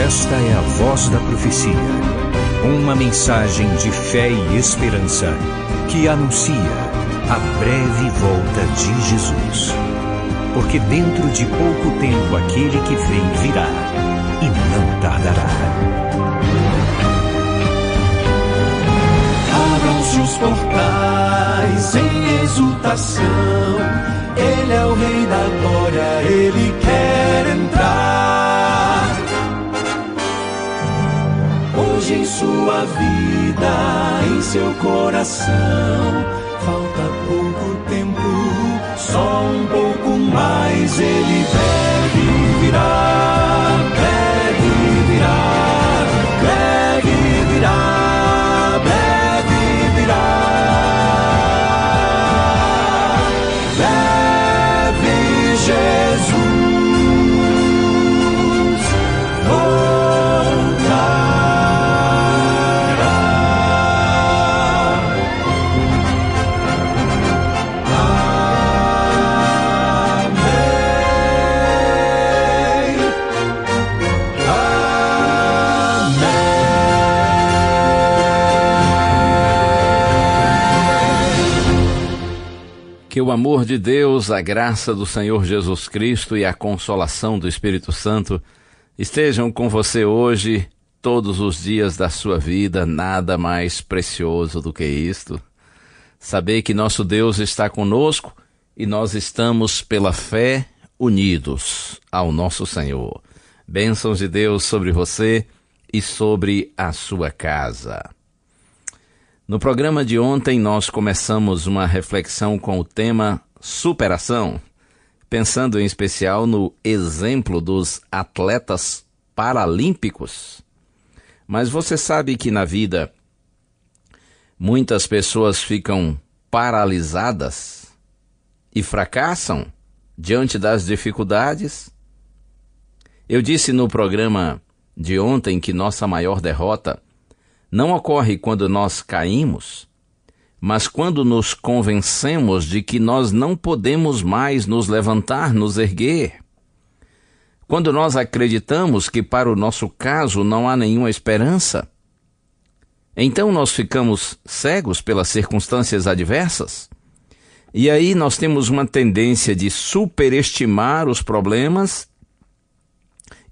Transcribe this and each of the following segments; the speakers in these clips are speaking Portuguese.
Esta é a Voz da Profecia, uma mensagem de fé e esperança que anuncia a breve volta de Jesus. Porque dentro de pouco tempo aquele que vem virá e não tardará. Abram-se os portais em exultação, Ele é o Rei da Glória, Ele quer entrar. Hoje em sua vida, em seu coração, falta pouco tempo, só um pouco mais, Ele breve virá, breve virá, breve virá, breve virá, breve Jesus Que o amor de Deus, a graça do Senhor Jesus Cristo e a consolação do Espírito Santo estejam com você hoje, todos os dias da sua vida. Nada mais precioso do que isto. Saber que nosso Deus está conosco e nós estamos pela fé unidos ao nosso Senhor. Bênçãos de Deus sobre você e sobre a sua casa. No programa de ontem, nós começamos uma reflexão com o tema superação, pensando em especial no exemplo dos atletas paralímpicos. Mas você sabe que na vida, muitas pessoas ficam paralisadas e fracassam diante das dificuldades? Eu disse no programa de ontem que nossa maior derrota não ocorre quando nós caímos, mas quando nos convencemos de que nós não podemos mais nos levantar, nos erguer. Quando nós acreditamos que para o nosso caso não há nenhuma esperança. Então nós ficamos cegos pelas circunstâncias adversas. E aí nós temos uma tendência de superestimar os problemas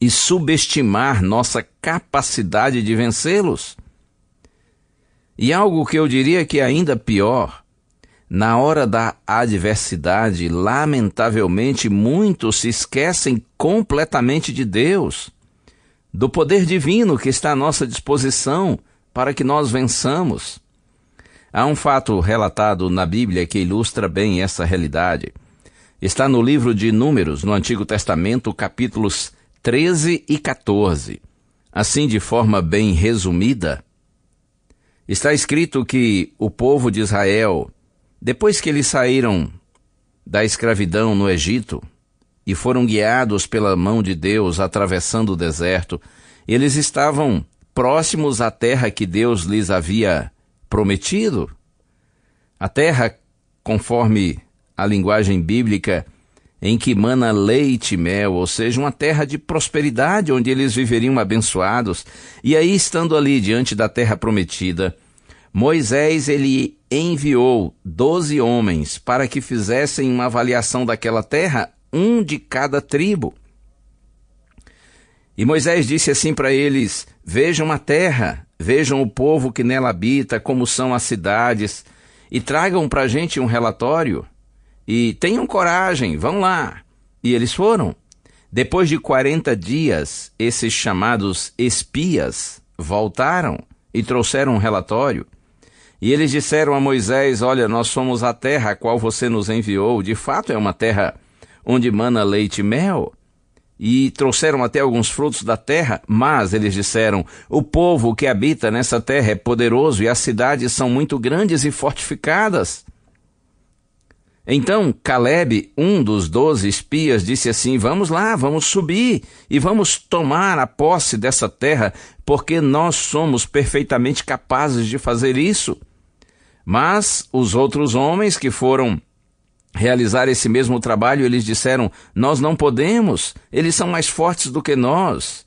e subestimar nossa capacidade de vencê-los. E algo que eu diria que é ainda pior, na hora da adversidade, lamentavelmente, muitos se esquecem completamente de Deus, do poder divino que está à nossa disposição para que nós vençamos. Há um fato relatado na Bíblia que ilustra bem essa realidade. Está no livro de Números, no Antigo Testamento, capítulos 13 e 14. Assim, de forma bem resumida, está escrito que o povo de Israel, depois que eles saíram da escravidão no Egito e foram guiados pela mão de Deus atravessando o deserto, eles estavam próximos à terra que Deus lhes havia prometido. A terra, conforme a linguagem bíblica, em que mana leite e mel, ou seja, uma terra de prosperidade, onde eles viveriam abençoados. E aí, estando ali diante da terra prometida, Moisés ele enviou 12 homens para que fizessem uma avaliação daquela terra, um de cada tribo. E Moisés disse assim para eles: vejam a terra, vejam o povo que nela habita, como são as cidades, e tragam para a gente um relatório. E tenham coragem, vão lá. E eles foram. Depois de 40 dias, esses chamados espias voltaram e trouxeram um relatório. E eles disseram a Moisés: olha, nós somos a terra a qual você nos enviou. De fato é uma terra onde mana leite e mel. E trouxeram até alguns frutos da terra, mas eles disseram: o povo que habita nessa terra é poderoso e as cidades são muito grandes e fortificadas. Então Calebe, um dos 12 espias, disse assim: vamos lá, vamos subir e vamos tomar a posse dessa terra, porque nós somos perfeitamente capazes de fazer isso. Mas os outros homens que foram realizar esse mesmo trabalho, eles disseram: nós não podemos, eles são mais fortes do que nós.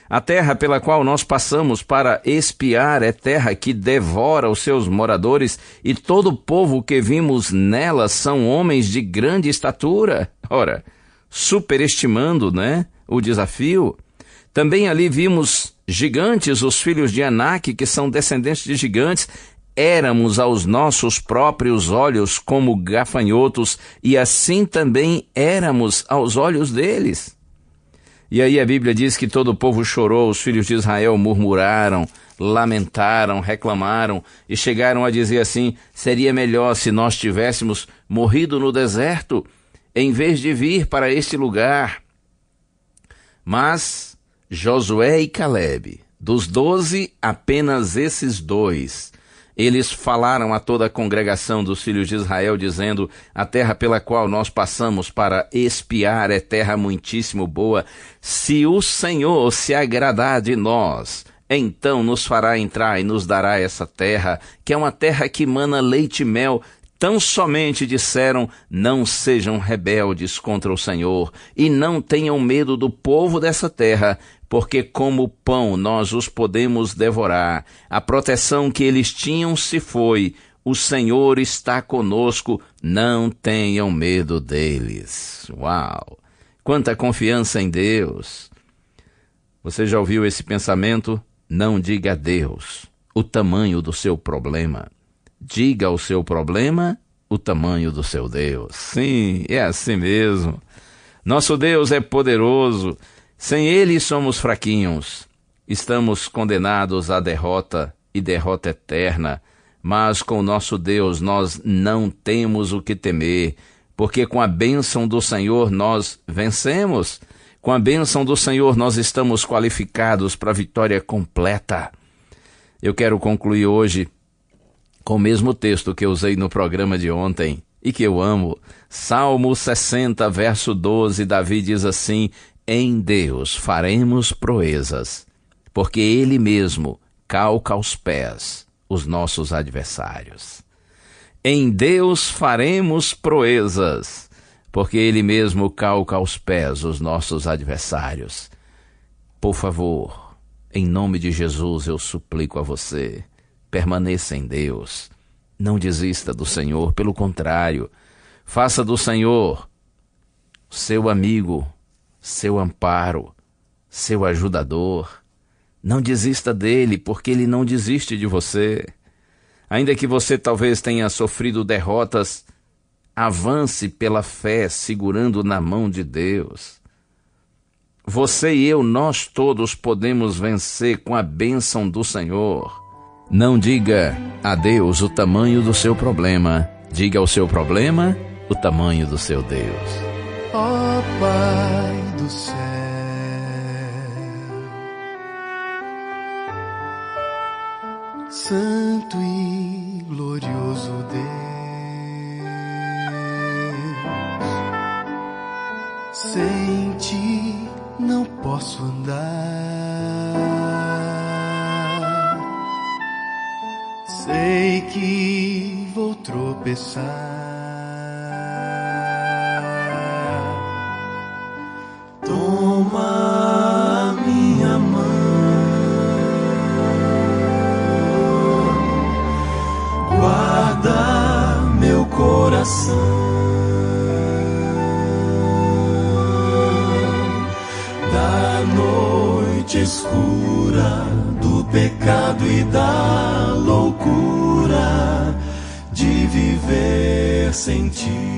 A terra pela qual nós passamos para espiar é terra que devora os seus moradores, e todo o povo que vimos nela são homens de grande estatura. Ora, superestimando, o desafio. Também ali vimos gigantes, os filhos de Anak, que são descendentes de gigantes. Éramos aos nossos próprios olhos como gafanhotos, e assim também éramos aos olhos deles. E aí a Bíblia diz que todo o povo chorou, os filhos de Israel murmuraram, lamentaram, reclamaram e chegaram a dizer assim: seria melhor se nós tivéssemos morrido no deserto, em vez de vir para este lugar. Mas Josué e Calebe, dos 12, apenas esses 2, eles falaram a toda a congregação dos filhos de Israel, dizendo: a terra pela qual nós passamos para espiar é terra muitíssimo boa. Se o Senhor se agradar de nós, então nos fará entrar e nos dará essa terra, que é uma terra que mana leite e mel. Tão somente disseram: não sejam rebeldes contra o Senhor, e não tenham medo do povo dessa terra, porque como pão nós os podemos devorar. A proteção que eles tinham se foi. O Senhor está conosco, não tenham medo deles. Uau! Quanta confiança em Deus! Você já ouviu esse pensamento? Não diga a Deus o tamanho do seu problema. Diga ao seu problema o tamanho do seu Deus. Sim, é assim mesmo. Nosso Deus é poderoso. Sem Ele somos fraquinhos. Estamos condenados à derrota e derrota eterna. Mas com o nosso Deus nós não temos o que temer, porque com a bênção do Senhor nós vencemos. Com a bênção do Senhor nós estamos qualificados para a vitória completa. Eu quero concluir hoje com o mesmo texto que eu usei no programa de ontem e que eu amo. Salmo 60, verso 12, Davi diz assim: em Deus faremos proezas, porque Ele mesmo calca aos pés os nossos adversários. Em Deus faremos proezas, porque Ele mesmo calca aos pés os nossos adversários. Por favor, em nome de Jesus eu suplico a você, permaneça em Deus. Não desista do Senhor, pelo contrário, faça do Senhor seu amigo, seu amparo, seu ajudador. Não desista dele, porque ele não desiste de você. Ainda que você talvez tenha sofrido derrotas, avance pela fé, segurando na mão de Deus. Você e eu, nós todos podemos vencer com a bênção do Senhor. Não diga a Deus o tamanho do seu problema. Diga ao seu problema o tamanho do seu Deus. Ó Pai do céu, Santo e glorioso Deus, sem ti não posso andar, sei que vou tropeçar. Toma minha mão, guarda meu coração, da noite escura, do pecado e da loucura de viver sem ti.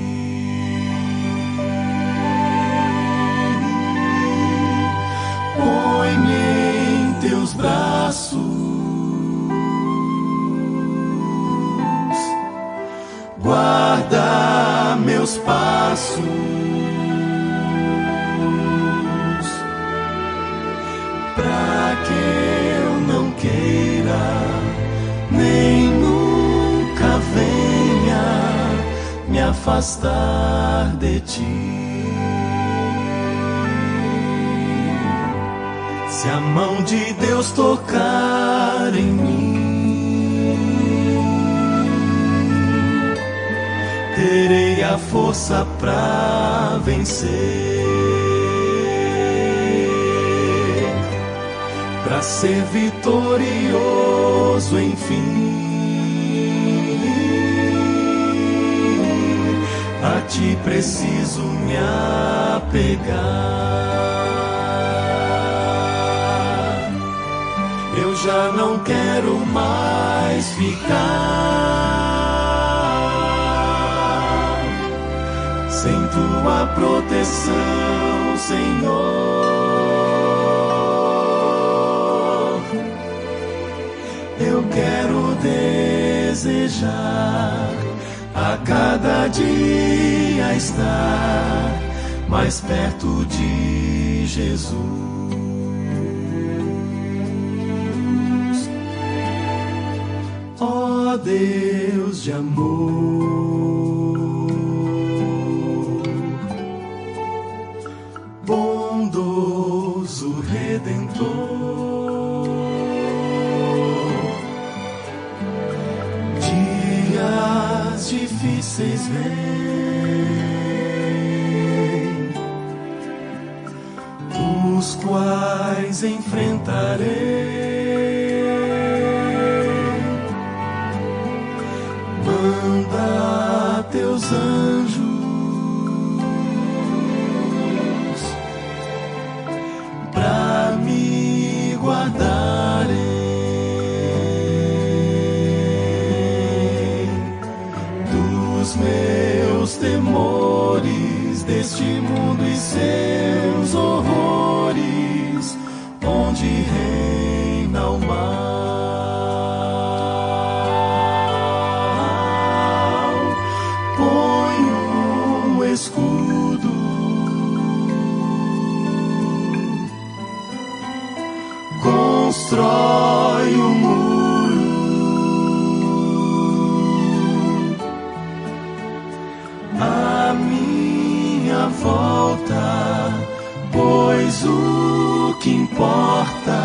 Teus braços, guarda meus passos, pra que eu não queira, nem nunca venha me afastar de ti. Se a mão de Deus tocar em mim, terei a força pra vencer. ser vitorioso, enfim. A ti preciso me apegar. Eu já não quero mais ficar sem tua proteção, Senhor. Eu quero desejar a cada dia estar mais perto de Jesus. Ó Deus de amor, bondoso Redentor, difíceis vêm, os quais enfrentarei. Manda teus anjos pra me guardarem meus temores deste mundo e seus horrores, onde reina o mal. Põe um escudo constrói um muro à minha volta, pois o que importa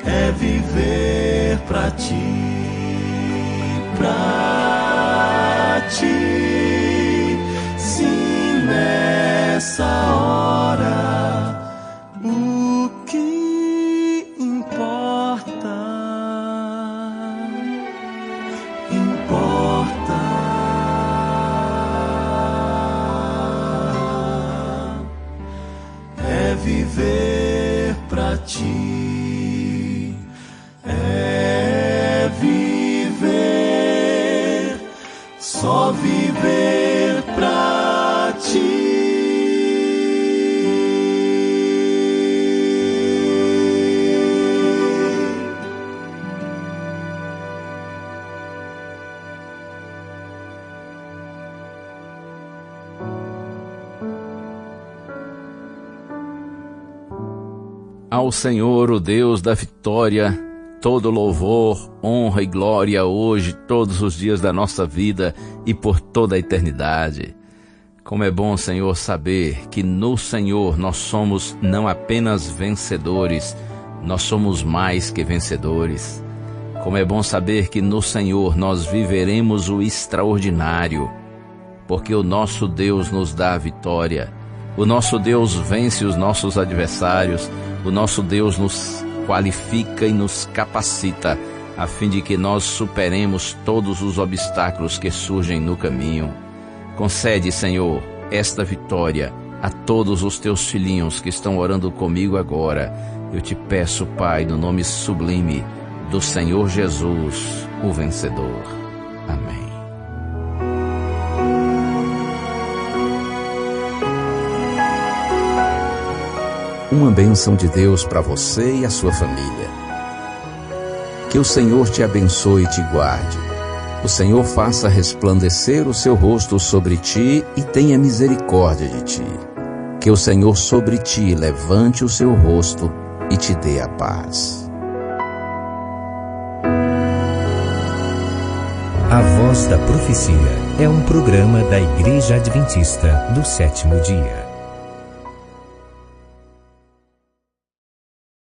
é viver pra ti, pra ti. Sim, nessa hora o que importa é viver pra ti, é viver, só viver pra ti. Ao Senhor, o Deus da vitória, todo louvor, honra e glória hoje, todos os dias da nossa vida e por toda a eternidade. Como é bom, Senhor, saber que no Senhor nós somos não apenas vencedores, nós somos mais que vencedores. Como é bom saber que no Senhor nós viveremos o extraordinário, porque o nosso Deus nos dá a vitória. O nosso Deus vence os nossos adversários. O nosso Deus nos qualifica e nos capacita a fim de que nós superemos todos os obstáculos que surgem no caminho. Concede, Senhor, esta vitória a todos os teus filhinhos que estão orando comigo agora. Eu te peço, Pai, no nome sublime do Senhor Jesus, o vencedor. Amém. Uma bênção de Deus para você e a sua família. Que o Senhor te abençoe e te guarde. O Senhor faça resplandecer o seu rosto sobre ti e tenha misericórdia de ti. Que o Senhor sobre ti levante o seu rosto e te dê a paz. A Voz da Profecia é um programa da Igreja Adventista do Sétimo Dia.